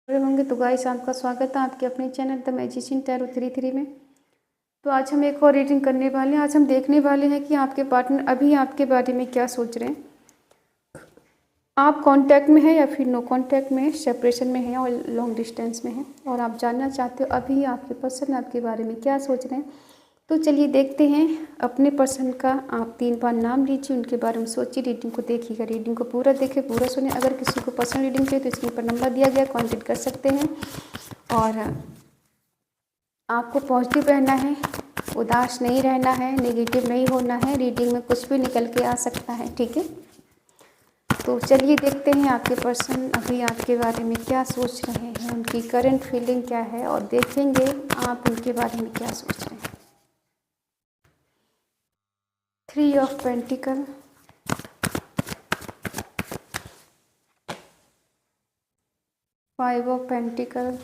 होंगे तो गाइस आपका स्वागत है आपके अपने चैनल द मैजिशियन टैरो 33 में। तो आज हम एक और रीडिंग करने वाले हैं। आज हम देखने वाले हैं कि आपके पार्टनर अभी आपके बारे में क्या सोच रहे हैं। आप कांटेक्ट में हैं या फिर नो कांटेक्ट में, सेपरेशन में हैं और लॉन्ग डिस्टेंस में हैं, और आप जानना चाहते हो अभी आपके पर्सन आपके बारे में क्या सोच रहे हैं। तो चलिए देखते हैं अपने पर्सन का। आप 3 बार नाम लीजिए, उनके बारे में सोचिए, रीडिंग को देखिएगा। रीडिंग को पूरा देखें, पूरा सुने। अगर किसी को पर्सनल रीडिंग चाहिए तो स्क्रीन पर नंबर दिया गया, कांटेक्ट कर सकते हैं। और आपको पॉजिटिव रहना है, उदास नहीं रहना है, नेगेटिव नहीं होना है। रीडिंग में कुछ भी निकल के आ सकता है, ठीक है। तो चलिए देखते हैं आपके पर्सन अभी आपके बारे में क्या सोच रहे हैं, उनकी करंट फीलिंग क्या है, और देखेंगे आप उनके बारे में क्या सोच रहे हैं। 3 of pentacle, 5 of pentacle,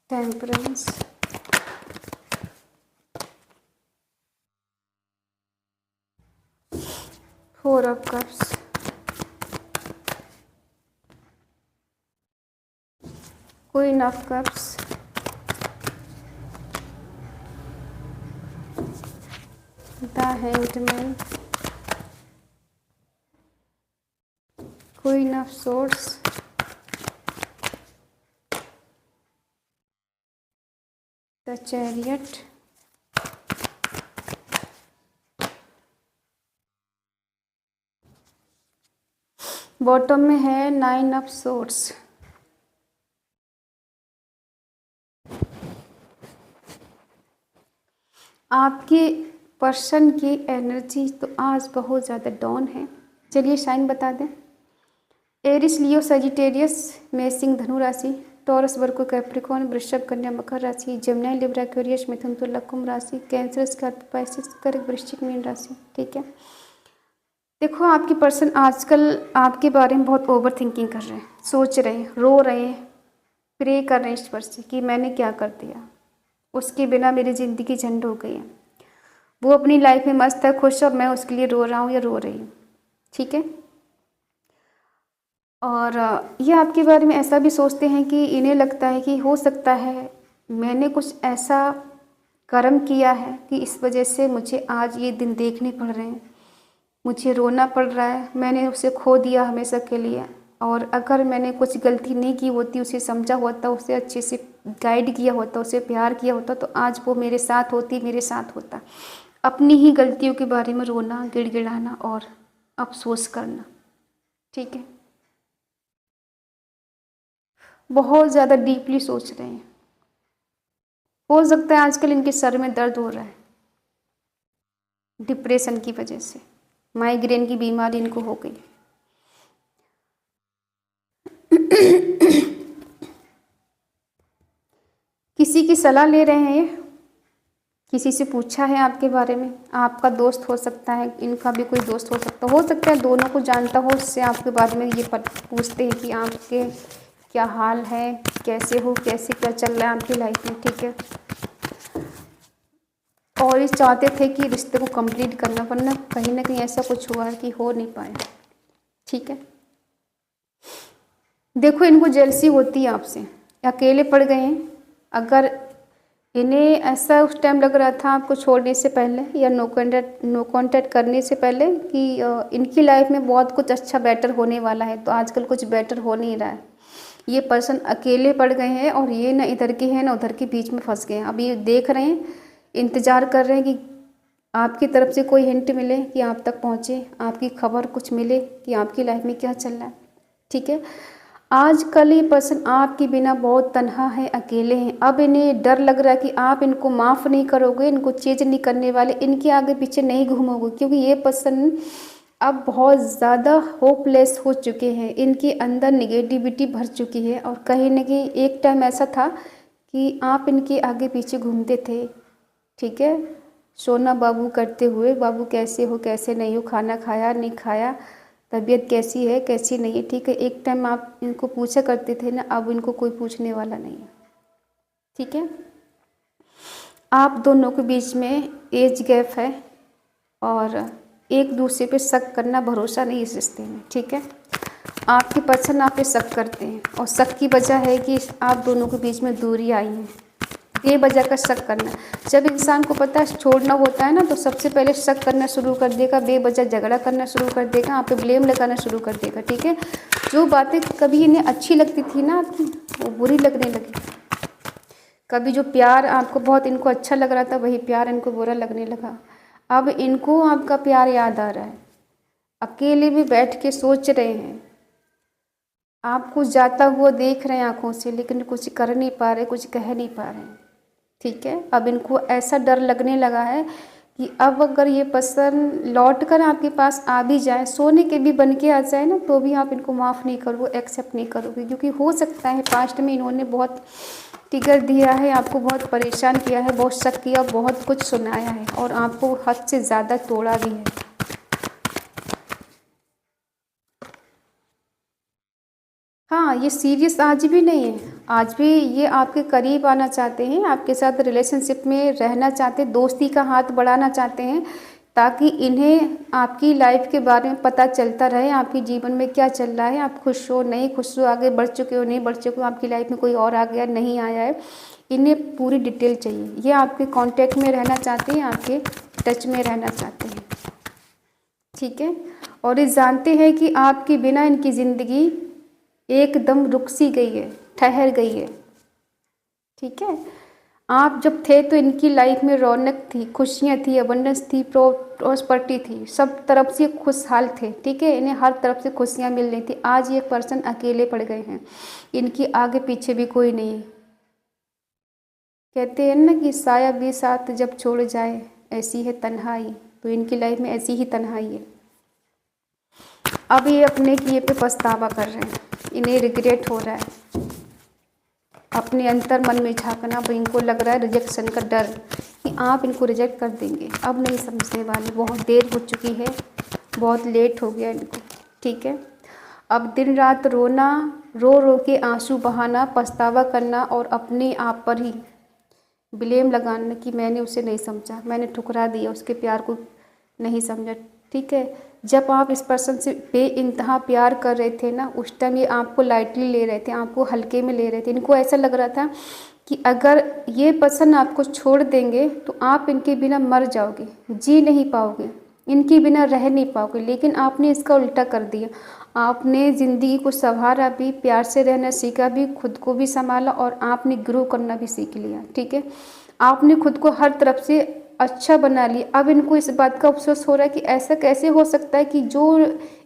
temperance, 4 of cups, queen of cups, the hanged man, queen of swords, the chariot, bottom में है 9 ऑफ सोर्ड्स। आपके पर्सन की एनर्जी तो आज बहुत ज़्यादा डाउन है। चलिए साइन बता दें। एरिस, लियो, सजिटेरियस, मेषिंग, धनु राशि, टॉरस, वर्गो, कैप्रिकॉर्न, वृषभ, कन्या, मकर राशि, जमुनाई, लिब्रा, एक्वेरियस, मिथुन, तुला, कुंभ राशि, कैंसर, स्कॉर्पियो, पाइसेस, कर्क, वृश्चिक, मीन राशि, ठीक है। देखो आपके पर्सन आजकल आपके बारे में बहुत ओवर थिंकिंग कर रहे हैं, सोच रहे हैं, रो रहे हैं, प्रे कर रहे हैं ईश्वर से कि मैंने क्या कर दिया, उसके बिना मेरी ज़िंदगी झंड हो गई है। वो अपनी लाइफ में मस्त है, खुश है, और मैं उसके लिए रो रहा हूँ या रो रही हूँ, ठीक है। और ये आपके बारे में ऐसा भी सोचते हैं कि इन्हें लगता है कि हो सकता है मैंने कुछ ऐसा कर्म किया है कि इस वजह से मुझे आज ये दिन देखने पड़ रहे हैं, मुझे रोना पड़ रहा है, मैंने उसे खो दिया हमेशा के लिए। और अगर मैंने कुछ गलती नहीं की होती, उसे समझा होता, उसे अच्छे से गाइड किया होता, उसे प्यार किया होता, तो आज वो मेरे साथ होती, मेरे साथ होता। अपनी ही गलतियों के बारे में रोना, गिड़गिड़ाना और अफसोस करना, ठीक है। बहुत ज़्यादा डीपली सोच रहे हैं। हो सकता है आजकल इनके सर में दर्द हो रहा है, डिप्रेशन की वजह से, माइग्रेन की बीमारी इनको हो गई। किसी की सलाह ले रहे हैं, किसी से पूछा है आपके बारे में। आपका दोस्त हो सकता है, इनका भी कोई दोस्त हो सकता है दोनों को जानता हो, उससे आपके बारे में ये पूछते हैं कि आपके क्या हाल है, कैसे हो, कैसे क्या चल रहा है आपकी लाइफ में, ठीक है। और ये चाहते थे कि रिश्ते को कंप्लीट करना, वरना कहीं ना कहीं ऐसा कुछ हुआ है कि हो नहीं पाया, ठीक है। देखो इनको जेलसी होती है आपसे, अकेले पड़ गए हैं। अगर इन्हें ऐसा उस टाइम लग रहा था आपको छोड़ने से पहले या नो कांटेक्ट करने से पहले कि इनकी लाइफ में बहुत कुछ अच्छा बेटर होने वाला है, तो आजकल कुछ बेटर हो नहीं रहा है। ये पर्सन अकेले पड़ गए हैं और ये ना इधर के हैं ना उधर के, बीच में फंस गए हैं। अब ये देख रहे हैं, इंतज़ार कर रहे हैं कि आपकी तरफ से कोई हिंट मिले, कि आप तक पहुँचे, आपकी खबर कुछ मिले कि आपकी लाइफ में क्या चल रहा है, ठीक है। आजकल ये पर्सन आपके बिना बहुत तन्हा है, अकेले हैं। अब इन्हें डर लग रहा है कि आप इनको माफ़ नहीं करोगे, इनको चेंज नहीं करने वाले, इनके आगे पीछे नहीं घूमोगे, क्योंकि ये पर्सन अब बहुत ज़्यादा होपलेस हो चुके हैं। इनके अंदर निगेटिविटी भर चुकी है, और कहीं ना कहीं एक टाइम ऐसा था कि आप इनके आगे पीछे घूमते थे, ठीक है। सोना बाबू करते हुए, बाबू कैसे हो, कैसे नहीं हो, खाना खाया नहीं खाया, तबीयत कैसी है कैसी नहीं है, ठीक है। एक टाइम आप इनको पूछा करते थे ना, अब इनको कोई पूछने वाला नहीं है, ठीक है। आप दोनों के बीच में एज गैप है और एक दूसरे पे शक करना, भरोसा नहीं इस रिश्ते में, ठीक है। आपके पर्सन आप पे शक करते हैं और शक की वजह है कि आप दोनों के बीच में दूरी आई है। बेवजह का शक करना, जब इंसान को पता है छोड़ना होता है ना, तो सबसे पहले शक करना शुरू कर देगा, बेवजह झगड़ा करना शुरू कर देगा, आप पे ब्लेम लगाना शुरू कर देगा, ठीक है। जो बातें कभी इन्हें अच्छी लगती थी ना आपकी, वो बुरी लगने लगी। कभी जो प्यार आपको बहुत इनको अच्छा लग रहा था, वही प्यार इनको बुरा लगने लगा। अब इनको आपका प्यार याद आ रहा है, अकेले भी बैठ के सोच रहे हैं, आपको जाता हुआ देख रहे हैं आंखों से, लेकिन कुछ कर नहीं पा रहे, कुछ कह नहीं पा रहे, ठीक है। अब इनको ऐसा डर लगने लगा है कि अब अगर ये पर्सन लौट कर आपके पास आ भी जाए, सोने के भी बन के आ जाए ना, तो भी आप इनको माफ़ नहीं करोगे, एक्सेप्ट नहीं करोगे, क्योंकि हो सकता है पास्ट में इन्होंने बहुत टिगर दिया है, आपको बहुत परेशान किया है, बहुत शक किया, बहुत कुछ सुनाया है और आपको हद से ज़्यादा तोड़ा भी है। हाँ, ये सीरियस आज भी नहीं है, आज भी ये आपके करीब आना चाहते हैं, आपके साथ रिलेशनशिप में रहना चाहते हैं, दोस्ती का हाथ बढ़ाना चाहते हैं, ताकि इन्हें आपकी लाइफ के बारे में पता चलता रहे, आपके जीवन में क्या चल रहा है, आप खुश हो नहीं खुश हो, आगे बढ़ चुके हो नहीं बढ़ चुके हो, आपकी लाइफ में कोई और आ गया नहीं आया है, इन्हें पूरी डिटेल चाहिए। ये आपके कांटेक्ट में रहना चाहते हैं, आपके टच में रहना चाहते हैं, ठीक है। और ये जानते हैं कि आपके बिना इनकी ज़िंदगी एकदम रुक सी गई है, ठहर गई है, ठीक है। आप जब थे तो इनकी लाइफ में रौनक थी, खुशियाँ थी, अबंडेंस थी, प्रॉस्पर्टी थी, सब तरफ से खुशहाल थे, ठीक है। इन्हें हर तरफ से खुशियाँ मिल रही थी। आज ये पर्सन अकेले पड़ गए हैं, इनकी आगे पीछे भी कोई नहीं। कहते हैं ना कि साया भी साथ जब छोड़ जाए, ऐसी है तन्हाई, तो इनकी लाइफ में ऐसी ही तन्हाई है। अब ये अपने किए पे पछतावा कर रहे हैं, इन्हें रिग्रेट हो रहा है, अपने अंतर मन में झांकना। अब इनको लग रहा है रिजेक्शन का डर कि आप इनको रिजेक्ट कर देंगे। अब नहीं समझने वाले, बहुत देर हो चुकी है, बहुत लेट हो गया इनको, ठीक है। अब दिन रात रोना, रो रो के आंसू बहाना, पछतावा करना और अपने आप पर ही ब्लेम लगाना कि मैंने उसे नहीं समझा, मैंने ठुकरा दिया, उसके प्यार को नहीं समझा, ठीक है। जब आप इस पर्सन से बेइंतहा प्यार कर रहे थे ना, उस टाइम ये आपको लाइटली ले रहे थे, आपको हल्के में ले रहे थे। इनको ऐसा लग रहा था कि अगर ये पर्सन आपको छोड़ देंगे तो आप इनके बिना मर जाओगे, जी नहीं पाओगे, इनके बिना रह नहीं पाओगे। लेकिन आपने इसका उल्टा कर दिया, आपने ज़िंदगी को संवारा भी, प्यार से रहना सीखा भी, खुद को भी संभाला और आपने ग्रो करना भी सीख लिया, ठीक है। आपने खुद को हर तरफ से अच्छा बना लिया। अब इनको इस बात का अफसोस हो रहा है कि ऐसा कैसे हो सकता है कि जो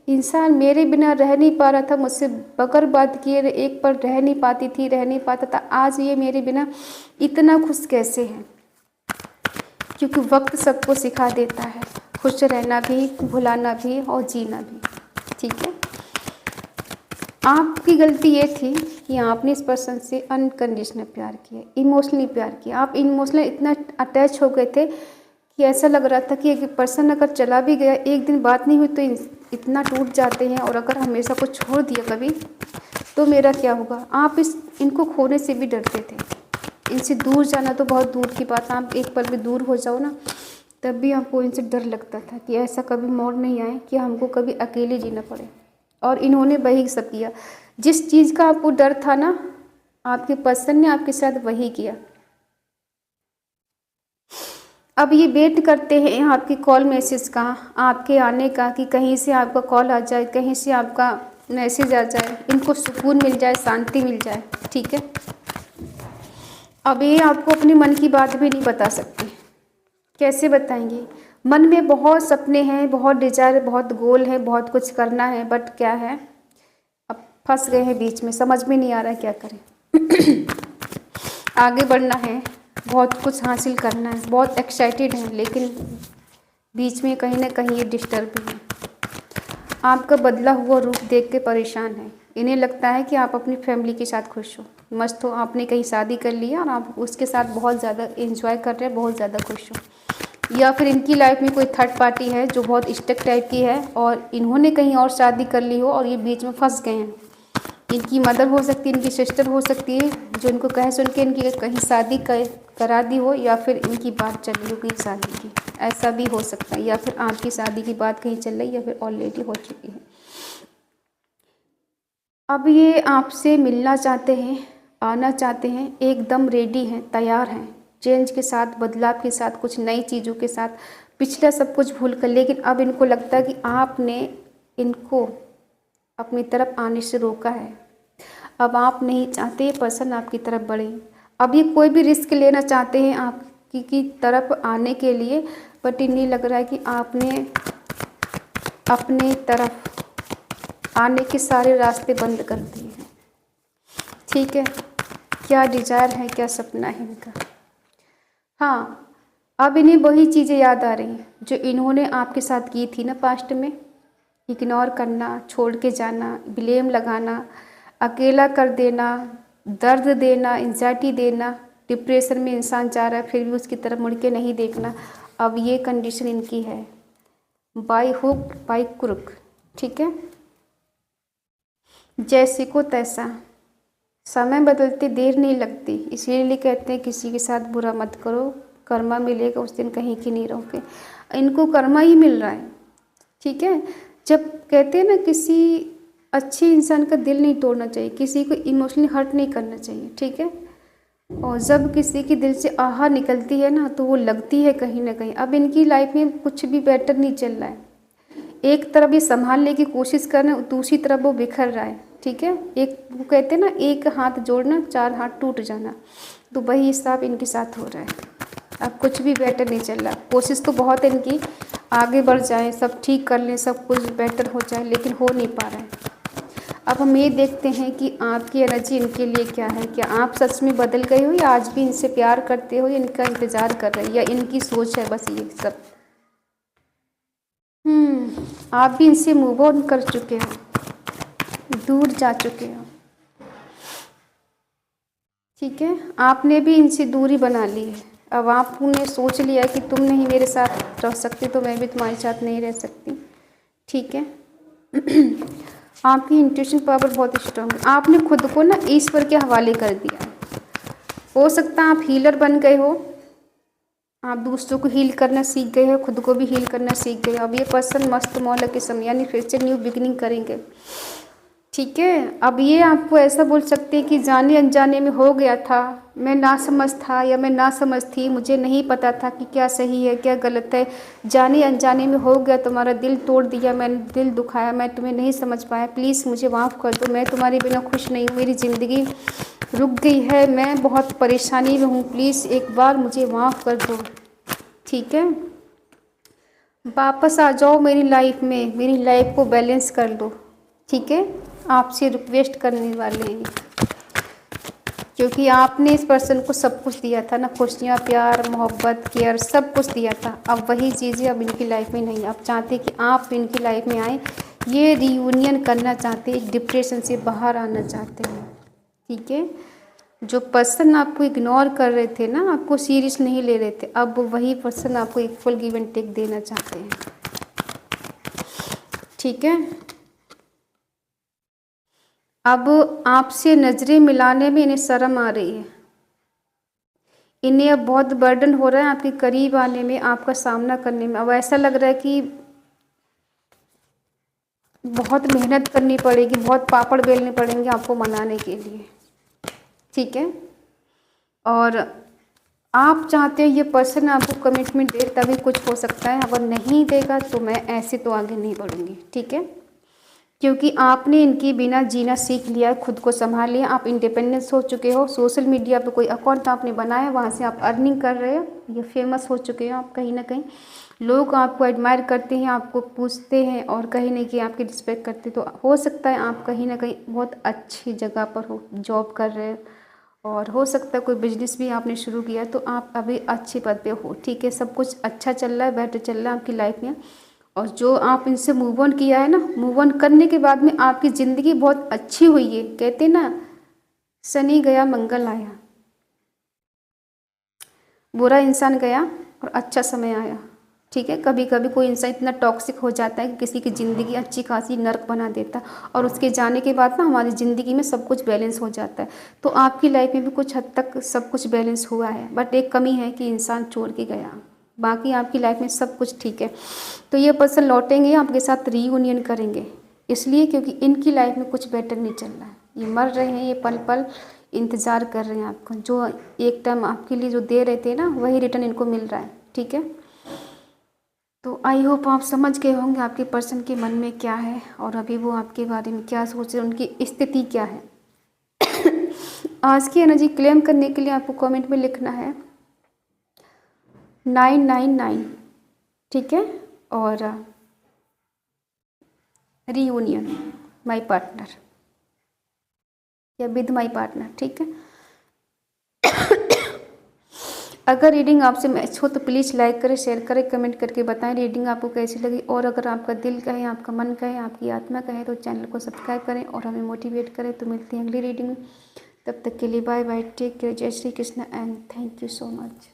इंसान मेरे बिना रह नहीं पा रहा था, मुझसे बगैर बात किए एक पल रह नहीं पाती थी, रह नहीं पाता था, आज ये मेरे बिना इतना खुश कैसे है। क्योंकि वक्त सबको सिखा देता है खुश रहना भी, भुलाना भी और जीना भी, ठीक है। आपकी गलती ये थी कि आपने इस पर्सन से अनकंडीशनल प्यार किया, इमोशनली प्यार किया। आप इमोशनल इतना अटैच हो गए थे कि ऐसा लग रहा था कि एक पर्सन अगर चला भी गया, एक दिन बात नहीं हुई तो इतना टूट जाते हैं, और अगर हमेशा को छोड़ दिया कभी तो मेरा क्या होगा। आप इनको खोने से भी डरते थे, इनसे दूर जाना तो बहुत दूर की बात, आप एक पल भी दूर हो जाओ ना, तब भी आपको इनसे डर लगता था कि ऐसा कभी मोड़ नहीं आए कि हमको कभी अकेले जीना पड़े। और इन्होंने वही सब किया, जिस चीज़ का आपको डर था ना, आपके पर्सन ने आपके साथ वही किया। अब ये वेट करते हैं आपकी कॉल मैसेज का, आपके आने का, कि कहीं से आपका कॉल आ जाए, कहीं से आपका मैसेज आ जाए, इनको सुकून मिल जाए, शांति मिल जाए, ठीक है। अब ये आपको अपने मन की बात भी नहीं बता सकते, कैसे बताएंगे। मन में बहुत सपने हैं, बहुत डिजायर, बहुत गोल है, बहुत कुछ करना है, बट क्या है, अब फंस गए हैं बीच में, समझ में नहीं आ रहा है क्या करें। आगे बढ़ना है, बहुत कुछ हासिल करना है, बहुत एक्साइटेड हैं, लेकिन बीच में कहीं ना कहीं ये डिस्टर्ब भी है। आपका बदला हुआ रूप देख के परेशान है, इन्हें लगता है कि आप अपनी फैमिली के साथ खुश हो, मस्त हो, आपने कहीं शादी कर लिया और आप उसके साथ बहुत ज़्यादा एंजॉय कर रहे हैं, बहुत ज़्यादा खुश हो। या फिर इनकी लाइफ में कोई थर्ड पार्टी है जो बहुत स्टक टाइप की है और इन्होंने कहीं और शादी कर ली हो और ये बीच में फंस गए हैं, इनकी मदर हो सकती है, इनकी सिस्टर हो सकती है, जो इनको कहे सुन के इनकी कहीं शादी करा दी हो, या फिर इनकी बात चल रही हो कहीं शादी की, ऐसा भी हो सकता है। या फिर आपकी शादी की बात कहीं चल रही, या फिर ऑलरेडी हो चुकी है। अब ये आपसे मिलना चाहते हैं, आना चाहते हैं, एकदम रेडी हैं, तैयार हैं, चेंज के साथ, बदलाव के साथ, कुछ नई चीज़ों के साथ, पिछला सब कुछ भूल कर। लेकिन अब इनको लगता है कि आपने इनको अपनी तरफ आने से रोका है। अब आप नहीं चाहते ये पर्सन आपकी तरफ बढ़े। अब ये कोई भी रिस्क लेना चाहते हैं आपकी की तरफ आने के लिए, बट इन्हें लग रहा है कि आपने अपने तरफ आने के सारे रास्ते बंद कर दिए हैं। ठीक है, क्या डिज़ायर है, क्या सपना है इनका। हाँ, अब इन्हें वही चीज़ें याद आ रही हैं जो इन्होंने आपके साथ की थी ना पास्ट में। इग्नोर करना, छोड़ के जाना, ब्लेम लगाना, अकेला कर देना, दर्द देना, एंजाइटी देना, डिप्रेशन में इंसान जा रहा है फिर भी उसकी तरफ मुड़ के नहीं देखना। अब ये कंडीशन इनकी है, बाई हुक बाई क्रुक। ठीक है, जैसे को तैसा, समय बदलते देर नहीं लगती, इसीलिए कहते हैं किसी के साथ बुरा मत करो, कर्मा मिलेगा उस दिन कहीं की नहीं रहोगे। इनको कर्मा ही मिल रहा है। ठीक है, जब कहते हैं ना किसी अच्छे इंसान का दिल नहीं तोड़ना चाहिए, किसी को इमोशनली हर्ट नहीं करना चाहिए। ठीक है, और जब किसी के दिल से आहा निकलती है ना, तो वो लगती है कहीं ना कहीं। अब इनकी लाइफ में कुछ भी बेटर नहीं चल रहा है। एक तरफ ये संभालने की कोशिश कर रहे हैं, दूसरी तरफ वो बिखर रहा है। ठीक है, एक वो कहते हैं ना, एक हाथ जोड़ना चार हाथ टूट जाना, तो वही हिसाब इनके साथ हो रहा है। अब कुछ भी बेटर नहीं चल रहा। कोशिश तो बहुत है इनकी, आगे बढ़ जाए, सब ठीक कर लें, सब कुछ बेटर हो जाए, लेकिन हो नहीं पा रहा है। अब हम ये देखते हैं कि आपकी एनर्जी इनके लिए क्या है। क्या आप सच में बदल गए हो, या आज भी इनसे प्यार करते हो, या इनका इंतज़ार कर रहे हो, या इनकी सोच है बस ये सब। आप भी इनसे मूव ऑन कर चुके हो, दूर जा चुके हो। ठीक है, आपने भी इनसे दूरी बना ली है। अब आपने सोच लिया कि तुम नहीं मेरे साथ रह सकती, तो मैं भी तुम्हारे साथ नहीं रह सकती। ठीक है, आपकी इंट्यूशन पावर बहुत स्ट्रांग है। आपने खुद को ना ईश्वर के हवाले कर दिया। हो सकता है आप हीलर बन गए हो, आप दूसरों को हील करना सीख गए हो, खुद को भी हील करना सीख गए हो। अब ये पर्सन मस्त मौला के समय, यानी फिर से न्यू बिगिनिंग करेंगे। ठीक है, अब ये आपको ऐसा बोल सकते हैं कि जाने अनजाने में हो गया था, मैं नासमझ था या मैं नासमझ थी, मुझे नहीं पता था कि क्या सही है क्या गलत है, जाने अनजाने में हो गया, तुम्हारा दिल तोड़ दिया, मैंने दिल दुखाया, मैं तुम्हें नहीं समझ पाया, प्लीज़ मुझे माफ़ कर दो, मैं तुम्हारे बिना खुश नहीं हूँ, मेरी ज़िंदगी रुक गई है, मैं बहुत परेशानी में हूँ, प्लीज़ एक बार मुझे माफ़ कर दो। ठीक है, वापस आ जाओ मेरी लाइफ में, मेरी लाइफ को बैलेंस कर दो। ठीक है, आपसे रिक्वेस्ट करने वाले हैं, क्योंकि आपने इस पर्सन को सब कुछ दिया था ना, खुशियाँ, प्यार, मोहब्बत, केयर, सब कुछ दिया था। अब वही चीज़ें अब इनकी लाइफ में नहीं। आप चाहते कि आप इनकी लाइफ में आए, ये रियूनियन करना चाहते, एक डिप्रेशन से बाहर आना चाहते हैं। ठीक है, जो पर्सन आपको इग्नोर कर रहे थे ना, आपको सीरियस नहीं ले रहे थे, अब वही पर्सन आपको एक फुल गिव एंड टेक देना चाहते हैं। ठीक है, अब आपसे नज़रें मिलाने में इन्हें शर्म आ रही है। इन्हें अब बहुत बर्डन हो रहा है आपके करीब आने में, आपका सामना करने में। अब ऐसा लग रहा है कि बहुत मेहनत करनी पड़ेगी, बहुत पापड़ बेलने पड़ेंगे आपको मनाने के लिए। ठीक है, और आप चाहते हो ये पर्सन आपको कमिटमेंट दे, तभी कुछ हो सकता है। अगर नहीं देगा तो मैं ऐसे तो आगे नहीं बढ़ूँगी। ठीक है, क्योंकि आपने इनके बिना जीना सीख लिया, खुद को संभाल लिया, आप इंडिपेंडेंस हो चुके हो। सोशल मीडिया पे कोई अकाउंट आपने बनाया, वहाँ से आप अर्निंग कर रहे हो, ये फेमस हो चुके हो आप कहीं ना कहीं। लोग आपको एडमायर करते हैं, आपको पूछते हैं, और कहीं ना कहीं आपकी रिस्पेक्ट करते। तो हो सकता है आप कहीं ना कहीं बहुत अच्छी जगह पर हो, जॉब कर रहे हो, और हो सकता है कोई बिजनेस भी आपने शुरू किया, तो आप अभी अच्छे पद पे हो। ठीक है, सब कुछ अच्छा चल रहा है, बेटर चल रहा है आपकी लाइफ में। और जो आप इनसे मूव ऑन किया है ना, मूव ऑन करने के बाद में आपकी ज़िंदगी बहुत अच्छी हुई है। कहते ना, शनि गया मंगल आया, बुरा इंसान गया और अच्छा समय आया। ठीक है। कभी कभी कोई इंसान इतना टॉक्सिक हो जाता है कि किसी की ज़िंदगी अच्छी खासी नर्क बना देता है, और उसके जाने के बाद ना हमारी ज़िंदगी में सब कुछ बैलेंस हो जाता है। तो आपकी लाइफ में भी कुछ हद तक सब कुछ बैलेंस हुआ है, बट एक कमी है कि इंसान छोड़ के गया, बाकी आपकी लाइफ में सब कुछ ठीक है। तो ये पर्सन लौटेंगे, आपके साथ रीयूनियन करेंगे, इसलिए क्योंकि इनकी लाइफ में कुछ बेटर नहीं चल रहा है। ये मर रहे हैं, ये पल पल इंतज़ार कर रहे हैं आपको, जो एक टाइम आपके लिए जो दे रहे थे ना वही रिटर्न इनको मिल रहा है। ठीक है, तो आई होप आप समझ गए होंगे आपके पर्सन के मन में क्या है और अभी वो आपके बारे में क्या सोच रहे हैं, उनकी स्थिति क्या है। आज की एनर्जी क्लेम करने के लिए आपको कमेंट में लिखना है 999, ठीक है, और रीयूनियन माई पार्टनर या विद माई पार्टनर। ठीक है, अगर रीडिंग आपसे मैच हो तो प्लीज़ लाइक करें, शेयर करें, कमेंट करके बताएं रीडिंग आपको कैसी लगी। और अगर आपका दिल कहे, आपका मन कहे, आपकी आत्मा कहे तो चैनल को सब्सक्राइब करें और हमें मोटिवेट करें। तो मिलते हैं अगली रीडिंग में, तब तक के लिए बाय बाय, टेक केयर, जय Shri Krishna and thank you so much.